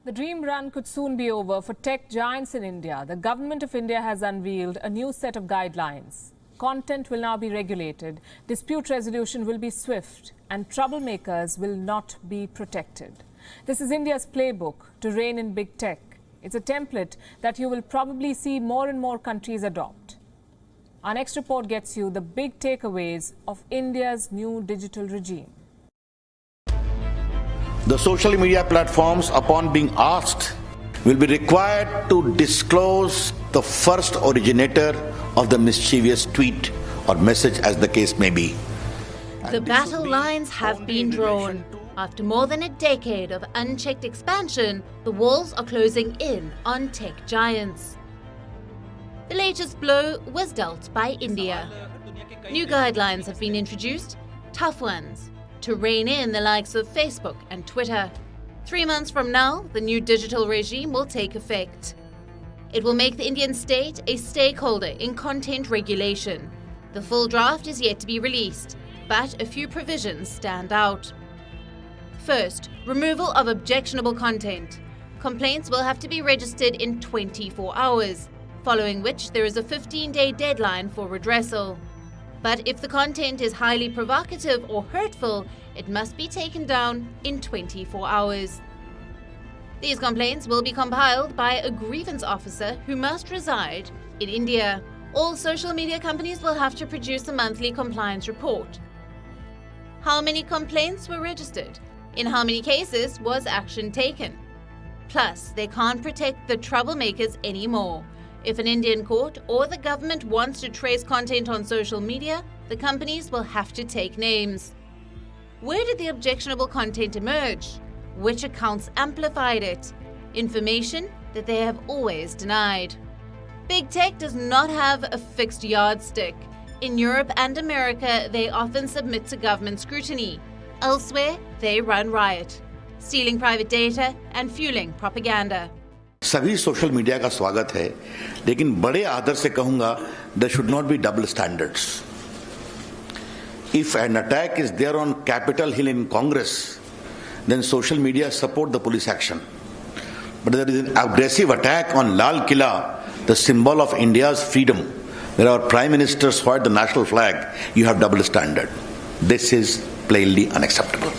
The dream run could soon be over for tech giants in India. The government of India has unveiled a new set of guidelines. Content will now be regulated, dispute resolution will be swift, and troublemakers will not be protected. This is India's playbook to rein in big tech. It's a template that you will probably see more and more countries adopt. Our next report gets you the big takeaways of India's new digital regime. The social media platforms, upon being asked, will be required to disclose the first originator of the mischievous tweet or message, as the case may be. The battle lines have been drawn. After more than a decade of unchecked expansion, the walls are closing in on tech giants. The latest blow was dealt by India. New guidelines have been introduced, tough ones, to rein in the likes of Facebook and Twitter. 3 months from now, the new digital regime will take effect. It will make the Indian state a stakeholder in content regulation. The full draft is yet to be released, but a few provisions stand out. First, removal of objectionable content. Complaints will have to be registered in 24 hours, following which there is a 15-day deadline for redressal. But if the content is highly provocative or hurtful, it must be taken down in 24 hours. These complaints will be compiled by a grievance officer who must reside in India. All social media companies will have to produce a monthly compliance report. How many complaints were registered? In how many cases was action taken? Plus, they can't protect the troublemakers anymore. If an Indian court or the government wants to trace content on social media, the companies will have to take names. Where did the objectionable content emerge? Which accounts amplified it? Information that they have always denied. Big tech does not have a fixed yardstick. In Europe and America, they often submit to government scrutiny. Elsewhere, they run riot, stealing private data and fueling propaganda. सभी social media का स्वागत है, लेकिन बड़े आदर से कहूंगा, there should not be double standards. If an attack is there on Capitol Hill in Congress, then social media support the police action. But there is an aggressive attack on Lal Killa, the symbol of India's freedom, where our Prime Minister swayed the national flag. You have double standard. This is plainly unacceptable.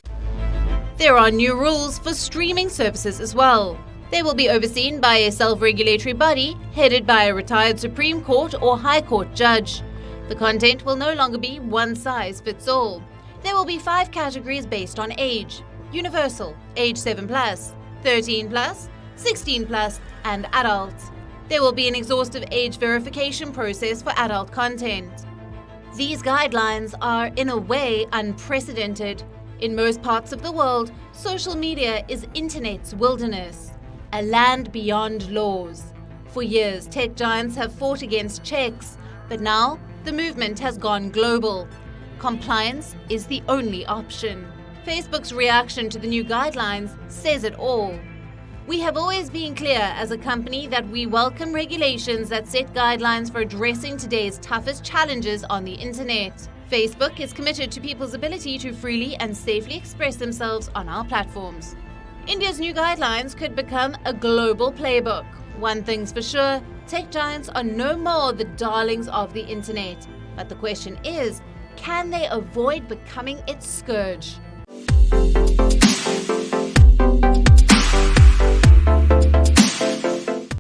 There are new rules for streaming services as well. They will be overseen by a self-regulatory body headed by a retired Supreme Court or High Court judge. The content will no longer be one size fits all. There will be 5 categories based on age: universal, age 7+, 13+, 16+, and adult. There will be an exhaustive age verification process for adult content. These guidelines are, in a way, unprecedented. In most parts of the world, social media is internet's wilderness, a land beyond laws. For years, tech giants have fought against checks, but now the movement has gone global. Compliance is the only option. Facebook's reaction to the new guidelines says it all. We have always been clear as a company that we welcome regulations that set guidelines for addressing today's toughest challenges on the internet. Facebook is committed to people's ability to freely and safely express themselves on our platforms. India's new guidelines could become a global playbook. One thing's for sure, tech giants are no more the darlings of the internet. But the question is, can they avoid becoming its scourge?